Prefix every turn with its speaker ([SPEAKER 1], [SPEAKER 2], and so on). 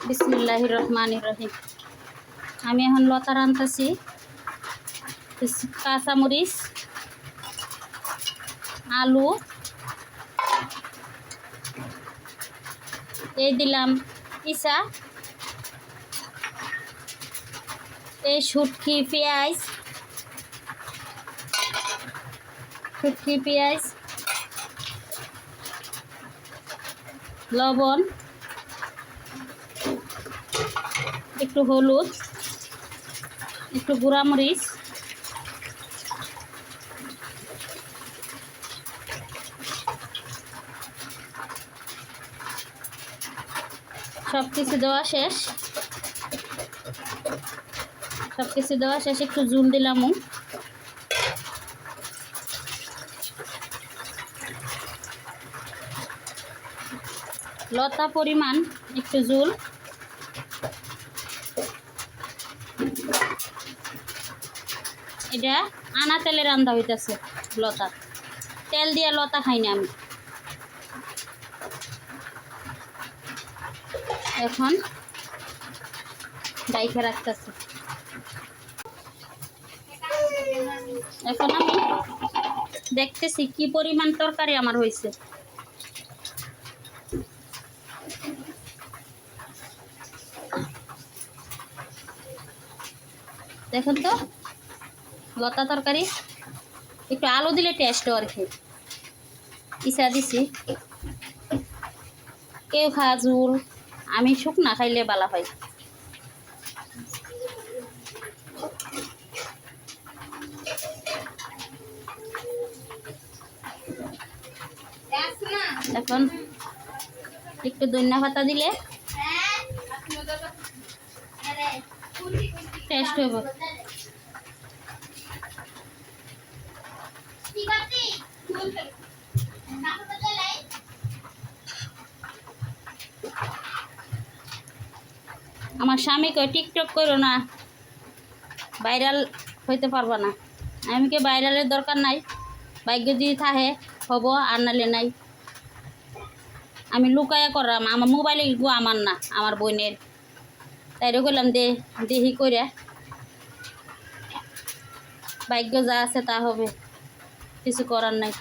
[SPEAKER 1] বিসমিল্লাহির রহমানির রহিম। আমি এখন লতা রান্তাছি। কাঁচামরিচ, আলু, এই দিলাম ইসা, এই শুটকি পেঁয়াজ, লবণ, একটু হলুদ, একটু গুঁড়ামরিচ, সব কিছু দেওয়া শেষ। একটু জুল দিলাম। লতা পরিমাণ একটু জুল। এটা আনা তেলে রান্না হইতেছে লতা। তেল দিয়ে লতা খাই না আমি। এখন ডাইখে রাখতেছি। এখন আমি দেখতেছি কি পরিমাণ তরকারি আমার হয়েছে। দেখুন তো লতা তরকারি, একটু আলু দিলে টেস্ট আর কি। ইসা দিছি, কেউ খাওয়া ঝুল, আমি শুকনা খাইলে বালা হয়। এখন একটু ধনিয়া পাতা দিলে টেস্ট হইব। আমার স্বামী কয় টিকটক করো না, ভাইরাল হইতে পারবো না। আমি কে ভাইরালের দরকার নাই, ভাগ্য যদি থাকে হব, আর নালে নাই। আমি লুকায়া করলাম, আমার মোবাইলে আমার না, আমার বোনের। তাইরে করলাম দেহি করে, ভাগ্য যা আছে তা হবে, কিছু করার নাই।